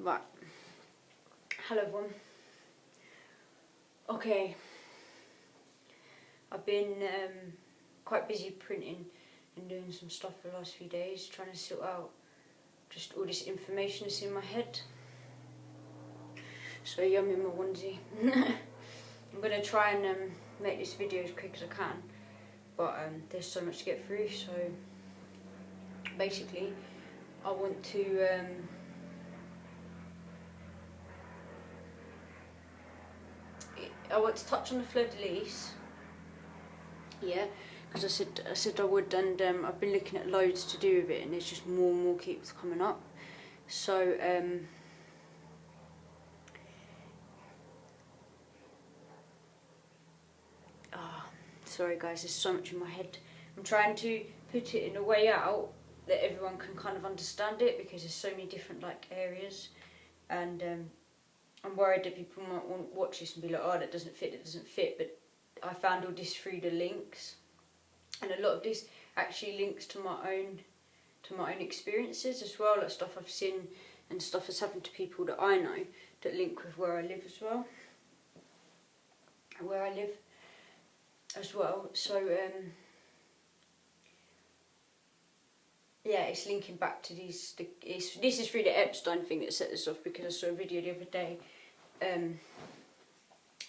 Right. Hello everyone. Okay. I've been quite busy printing and doing some stuff for the last few days, trying to sort out just all this information that's in my head. So yeah, I'm in my onesie. I'm going to try and make this video as quick as I can, but there's so much to get through, so basically I want to touch on the Fleur De Lis, yeah, because I said I would, and I've been looking at loads to do with it, and there's just more and more keeps coming up. So sorry guys, there's so much in my head. I'm trying to put it in a way out that everyone can kind of understand it, because there's so many different areas, and I'm worried that people might want to watch this and be like, oh, that doesn't fit, but I found all this through the links, and a lot of this actually links to my own experiences as well, like stuff I've seen and stuff that's happened to people that I know that link with where I live as well. So yeah, it's linking back to these. This is through the Epstein thing that set this off, because I saw a video the other day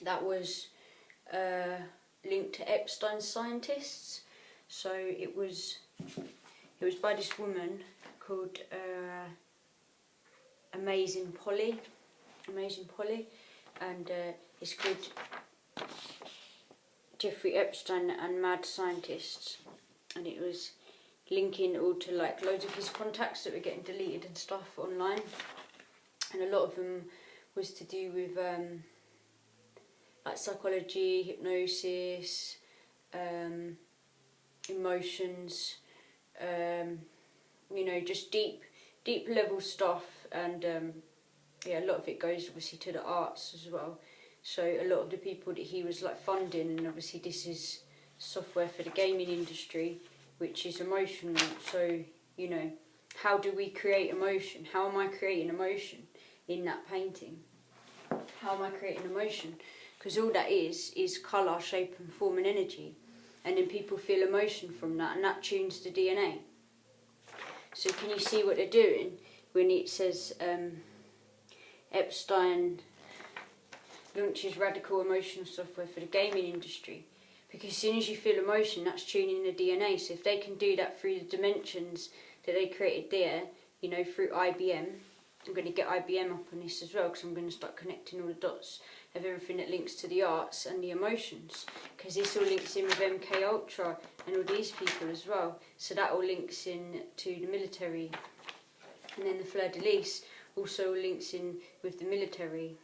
that was linked to Epstein's scientists. So it was by this woman called Amazing Polly, and it's called Jeffrey Epstein and Mad Scientists, and it was linking all to loads of his contacts that were getting deleted and stuff online, and a lot of them was to do with psychology, hypnosis, emotions, you know, just deep level stuff, and yeah, a lot of it goes obviously to the arts as well. So a lot of the people that he was funding, and obviously this is software for the gaming industry, which is emotional. So, you know, how do we create emotion? How am I creating emotion in that painting? How am I creating emotion? Because all that is colour, shape and form and energy. And then people feel emotion from that, and that tunes the DNA. So can you see what they're doing when it says Epstein launches radical emotional software for the gaming industry? Because as soon as you feel emotion, that's tuning the DNA. So if they can do that through the dimensions that they created there, you know, through IBM, I'm going to get IBM up on this as well, because I'm going to start connecting all the dots of everything that links to the arts and the emotions, because this all links in with MK Ultra and all these people as well. So that all links in to the military, and then the Fleur De Lis also links in with the military.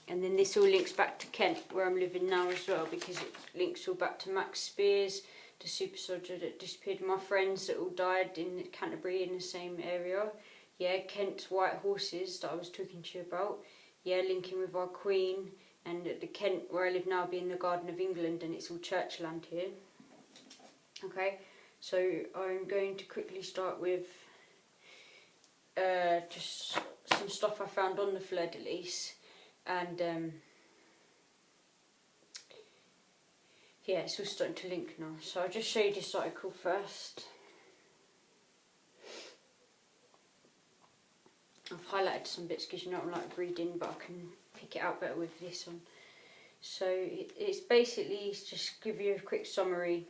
And then this all links back to Kent, where I'm living now as well, because it links all back to Max Spears, the super soldier that disappeared, my friends that all died in Canterbury in the same area. Yeah, Kent's white horses that I was talking to you about. Yeah, linking with our Queen, and the Kent where I live now being the Garden of England, and it's all church land here. Okay, so I'm going to quickly start with just some stuff I found on the Fleur De Lis. And yeah, it's all starting to link now. So I'll just show you this article first. I've highlighted some bits because you know I like reading, but I can pick it out better with this one. So it's basically just give you a quick summary.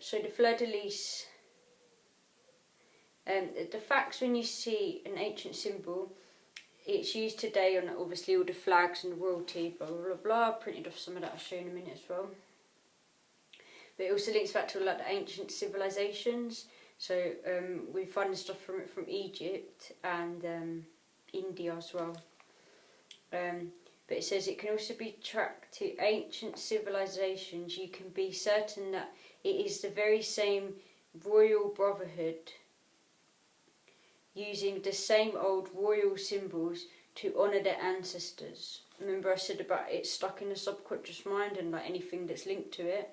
So the Fleur De Lis. The facts when you see an ancient symbol, it's used today on obviously all the flags and the royalty, blah blah blah blah. I printed off some of that, I'll show you in a minute as well. But it also links back to the ancient civilizations. So we find stuff from Egypt and India as well. But it says it can also be tracked to ancient civilizations. You can be certain that it is the very same royal brotherhood, using the same old royal symbols to honour their ancestors. Remember I said about it stuck in the subconscious mind and anything that's linked to it.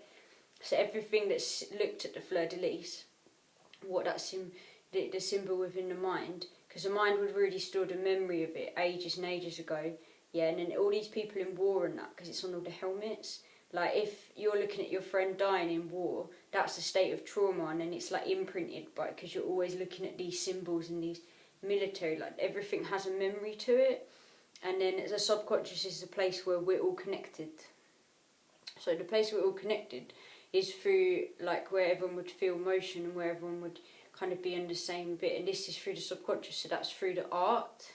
So everything that's looked at the Fleur De Lis, what that the symbol within the mind, because the mind would really store the memory of it ages and ages ago. Yeah, and then all these people in war and that, because it's on all the helmets. Like, if you're looking at your friend dying in war, that's a state of trauma, and then it's like imprinted, but because you're always looking at these symbols and these military, like everything has a memory to it. And then the subconscious is the place where we're all connected. So the place we're all connected is through, like, where everyone would feel motion and where everyone would kind of be in the same bit, and this is through the subconscious, so that's through the art.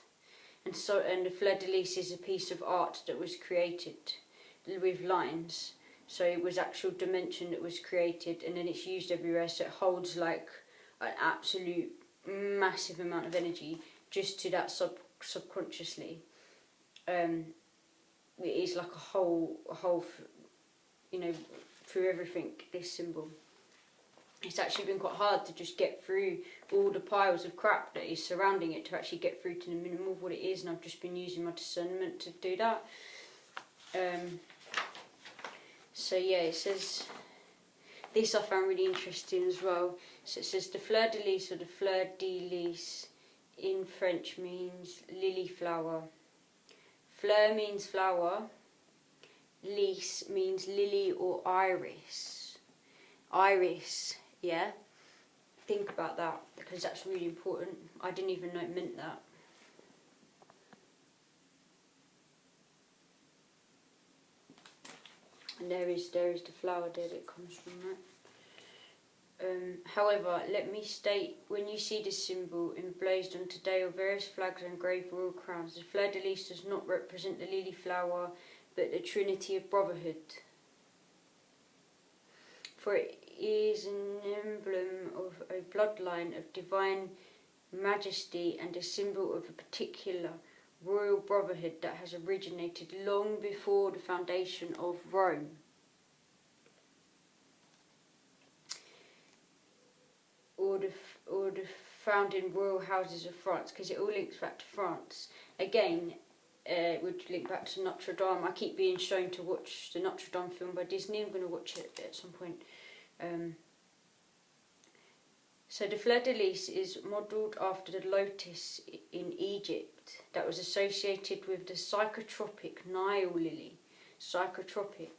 And the Fleur De Lis is a piece of art that was created with lines. So it was actual dimension that was created, and then it's used everywhere, so it holds like an absolute massive amount of energy just to that subconsciously. It is like a whole, through everything, this symbol. It's actually been quite hard to just get through all the piles of crap that is surrounding it to actually get through to the minimum of what it is, and I've just been using my discernment to do that. So yeah, it says, this I found really interesting as well. So it says the Fleur De Lis, or the Fleur De Lis in French, means lily flower. Fleur means flower, Lis means lily or iris. Iris, yeah? Think about that, because that's really important. I didn't even know it meant that. And there is the flower there that comes from that. However, let me state, when you see this symbol emblazoned on today or various flags and engraved royal crowns, the Fleur De Lis does not represent the lily flower, but the Trinity of Brotherhood. For it is an emblem of a bloodline of divine majesty and a symbol of a particular royal brotherhood that has originated long before the foundation of Rome. Or the founding royal houses of France, because it all links back to France. Again, it would link back to Notre Dame. I keep being shown to watch the Notre Dame film by Disney. I'm going to watch it at some point. So the Fleur De Lis is modelled after the lotus in Egypt that was associated with the psychotropic Nile lily. Psychotropic.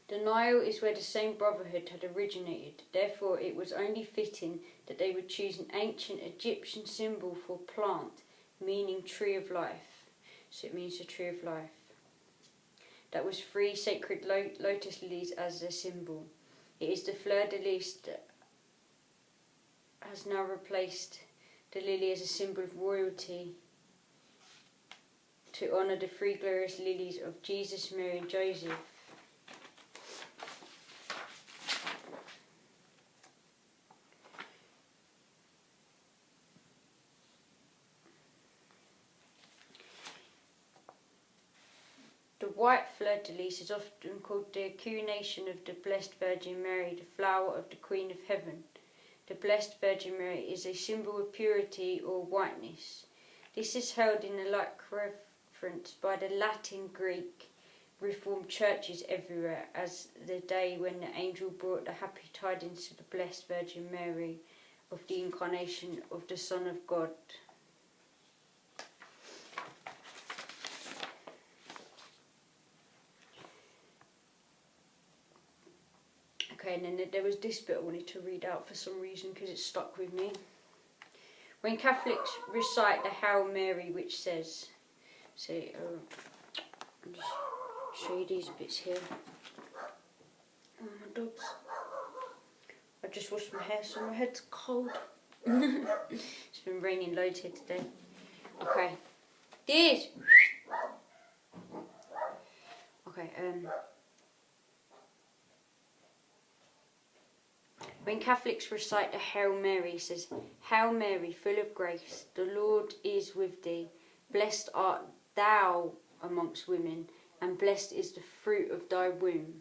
The Nile is where the same brotherhood had originated. Therefore, it was only fitting that they would choose an ancient Egyptian symbol for plant, meaning tree of life. So it means the tree of life. That was 3 sacred lotus lilies as their symbol. It is the Fleur De Lis that has now replaced the lily as a symbol of royalty to honour the 3 glorious lilies of Jesus, Mary and Joseph. The white Fleur De Lis is often called the coronation of the Blessed Virgin Mary, the flower of the Queen of Heaven. The Blessed Virgin Mary is a symbol of purity or whiteness. This is held in a like reverence by the Latin Greek Reformed churches everywhere as the day when the angel brought the happy tidings to the Blessed Virgin Mary of the incarnation of the Son of God. Okay, and then there was this bit I wanted to read out for some reason because it stuck with me. When Catholics recite the Hail Mary, which says, I'll just show you these bits here. Oh, my dogs. I just washed my hair, so my head's cold. It's been raining loads here today. Okay. This. Okay, when Catholics recite the Hail Mary, it says, Hail Mary, full of grace, the Lord is with thee. Blessed art thou amongst women, and blessed is the fruit of thy womb.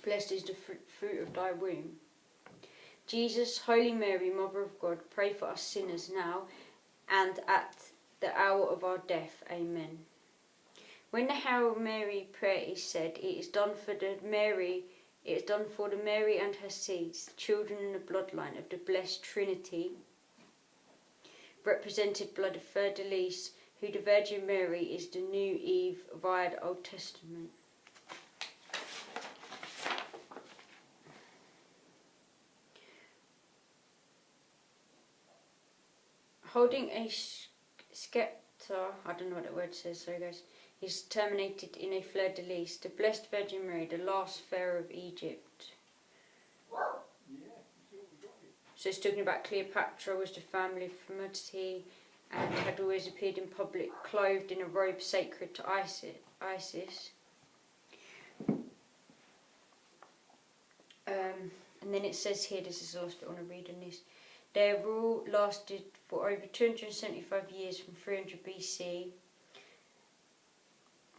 Blessed is the fruit of thy womb. Jesus, Holy Mary, Mother of God, pray for us sinners now and at the hour of our death. Amen. When the Hail Mary prayer is said, it is done for the Mary and her seeds, the children in the bloodline of the blessed Trinity, represented by the Fleur De Lis, who the Virgin Mary is the new Eve via the Old Testament. Holding a scepter, I don't know what that word says, sorry guys, is terminated in a Fleur De Lis, the Blessed Virgin Mary, the last pharaoh of Egypt. So it's talking about Cleopatra was the family of Femininity and had always appeared in public clothed in a robe sacred to Isis. And then it says here, this is the last bit I want to read on this. Their rule lasted for over 275 years from 300 BC.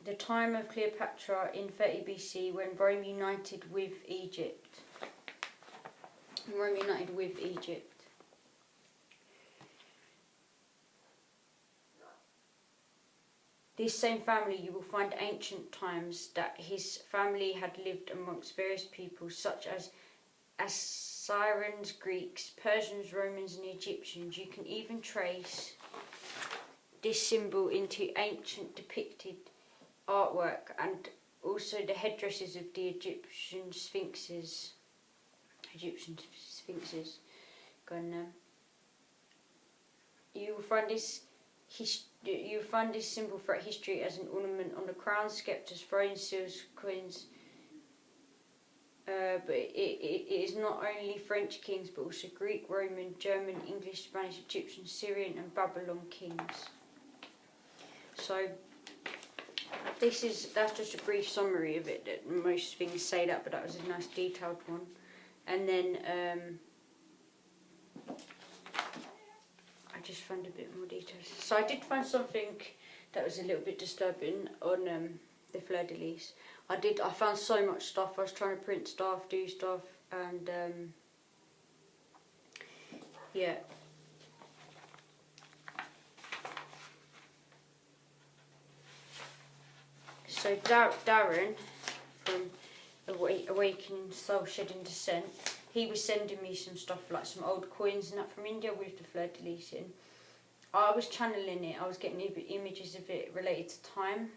The time of Cleopatra in 30 BC when Rome united with Egypt. This same family, you will find ancient times that his family had lived amongst various peoples such as Assyrians, Greeks, Persians, Romans and Egyptians. You can even trace this symbol into ancient depicted artwork and also the headdresses of the Egyptian sphinxes. You will find this symbol throughout history as an ornament on the crown, scepters, thrones, seals, coins. But it is not only French kings, but also Greek, Roman, German, English, Spanish, Egyptian, Syrian, and Babylon kings. So that's just a brief summary of it. That most things say that, but that was a nice detailed one. And then I just found a bit more details. So I did find something that was a little bit disturbing on the Fleur De Lis. I found so much stuff. I was trying to print stuff, do stuff, and yeah. So Darren from Awakening Soul Shedding Descent, he was sending me some stuff like some old coins and that from India with the Fleur De Lis in. I was channeling it. I was getting images of it related to time.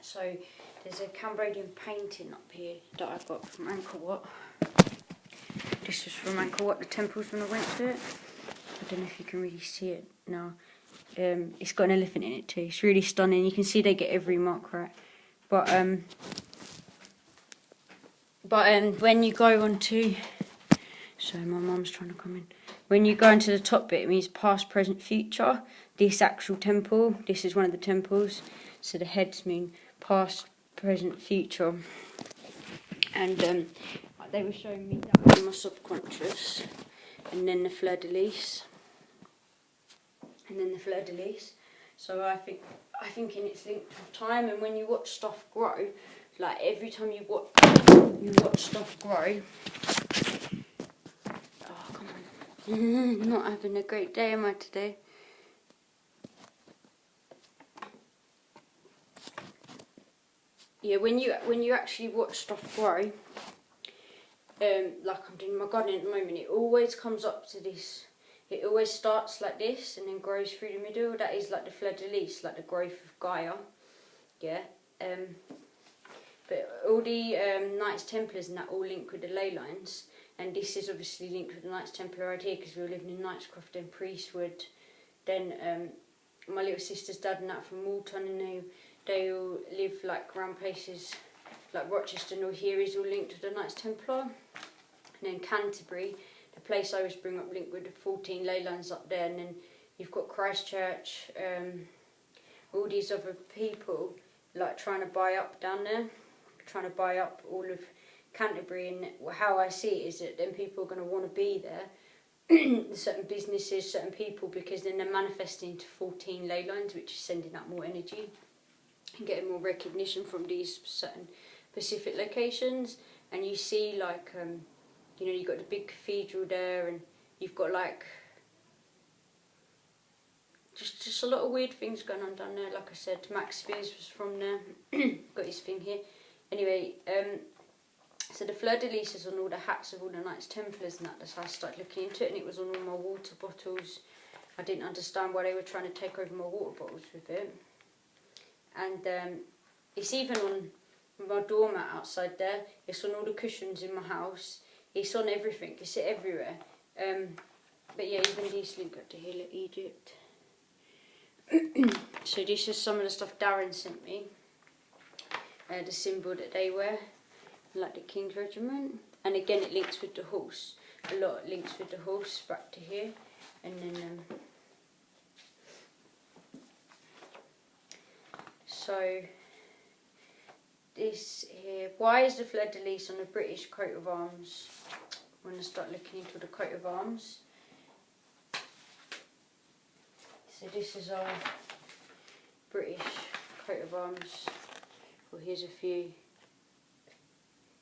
So there's a Cambodian painting up here that I got from Angkor Wat. This was from Angkor Wat, the temples when I went to it. I don't know if you can really see it now. It's got an elephant in it too. It's really stunning. You can see they get every mark right. But when you go onto, sorry, my mum's trying to come in. When you go into the top bit, it means past, present, future. This actual temple, this is one of the temples. So the heads mean past, present, future. And they were showing me that in my subconscious. And then the Fleur De Lis. And then the Fleur De Lis. So I think it's linked with time. And when you watch stuff grow, like every time you watch stuff grow. Oh, come on. Not having a great day, am I, today? Yeah, when you actually watch stuff grow, like I'm doing my gardening at the moment, it always comes up to this. It always starts like this and then grows through the middle. That is like the Fleur De Lis, like the growth of Gaia. Yeah. But all the Knights Templars and that all link with the ley lines, and this is obviously linked with the Knights Templar right here because we were living in Knightscroft, then Priestwood, then my little sister's dad and that from Walton, and they all live like around places like Rochester, North here is all linked with the Knights Templar, and then Canterbury, the place I always bring up, linked with the 14 ley lines up there, and then you've got Christchurch, all these other people like trying to buy up down there. Trying to buy up all of Canterbury, and how I see it is that then people are going to want to be there, certain businesses, certain people, because then they're manifesting to 14 ley lines, which is sending out more energy and getting more recognition from these certain specific locations. And you see like, you know, you've got the big cathedral there, and you've got like just a lot of weird things going on down there. Like I said, Max Spears was from there. Got his thing here. Anyway, so the Fleur De Lis is on all the hats of all the Knights Templars and that. So I started looking into it, and it was on all my water bottles. I didn't understand why they were trying to take over my water bottles with it. And it's even on my doormat outside there. It's on all the cushions in my house. It's on everything. It's everywhere. But yeah, even these link up to here, like Egypt. So this is some of the stuff Darren sent me. The symbol that they wear, like the King's Regiment. And again, it links with the horse. A lot links with the horse back to here. And then, so this here, why is the Fleur De Lis on a British coat of arms? I'm going to start looking into the coat of arms. So this is our British coat of arms. Well, here's a few.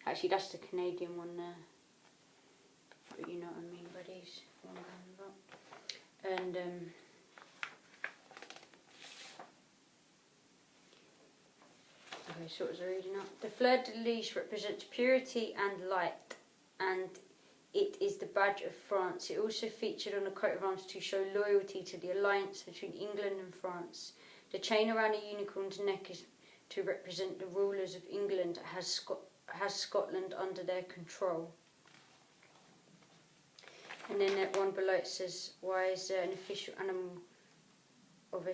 Actually, that's the Canadian one there. But you know what I mean by these. And okay, so what was I reading up? The Fleur De Lis represents purity and light, and it is the badge of France. It also featured on a coat of arms to show loyalty to the alliance between England and France. The chain around a unicorn's neck is to represent the rulers of England, has Scotland under their control. And then that one below it says, why is there an official animal of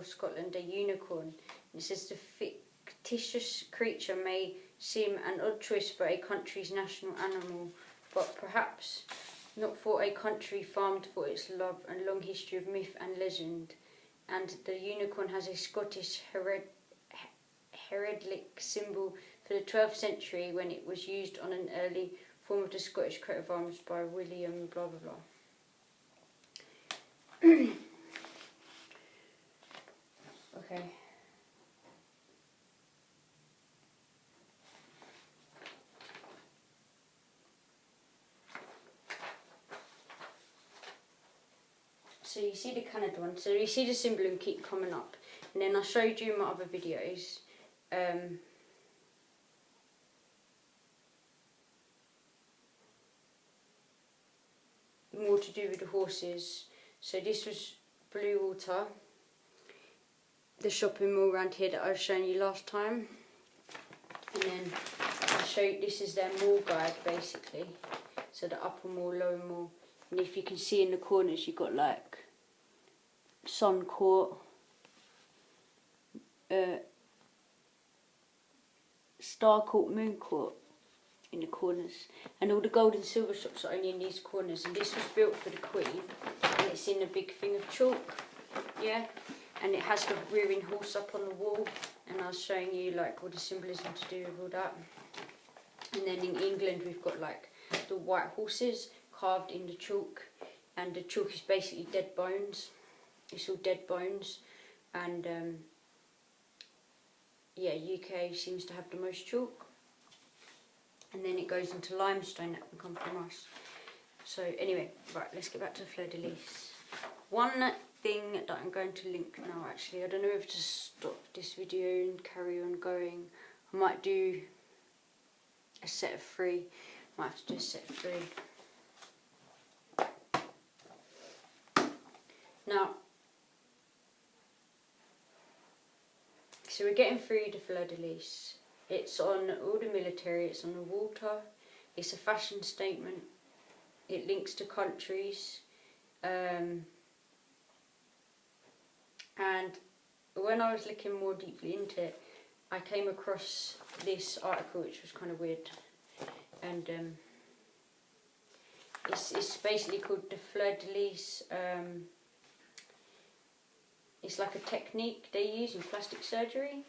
Scotland a unicorn? And it says the fictitious creature may seem an odd choice for a country's national animal, but perhaps not for a country famed for its love and long history of myth and legend. And the unicorn has a Scottish heraldic symbol for the 12th century when it was used on an early form of the Scottish coat of arms by William blah blah blah. Okay. So you see the Canada one, so you see the symbol and keep coming up. And then I showed you in my other videos, more to do with the horses. So this was Blue Water, the shopping mall around here that I was showing you last time. And then I showed, this is their mall guide basically. So the upper mall, lower mall. And if you can see in the corners, you've got like Sun Court, Star Court, Moon Court in the corners, and all the gold and silver shops are only in these corners. And this was built for the Queen, and it's in a big thing of chalk, yeah. And it has the rearing horse up on the wall, and I was showing you like all the symbolism to do with all that. And then in England we've got like the white horses carved in the chalk, and the chalk is basically dead bones. It's all dead bones, and yeah, UK seems to have the most chalk, and then it goes into limestone that can come from us. So anyway, right, let's get back to the Fleur De Lis. One thing that I'm going to link now, actually, I don't know if to stop this video and carry on going. I might do a set of 3. Might have to do a set of 3. Now, so we're getting through the Fleur De Lis. It's on all the military, it's on the water, it's a fashion statement, it links to countries, and when I was looking more deeply into it, I came across this article which was kind of weird, and it's basically called the Fleur De Lis. It's like a technique they use in plastic surgery,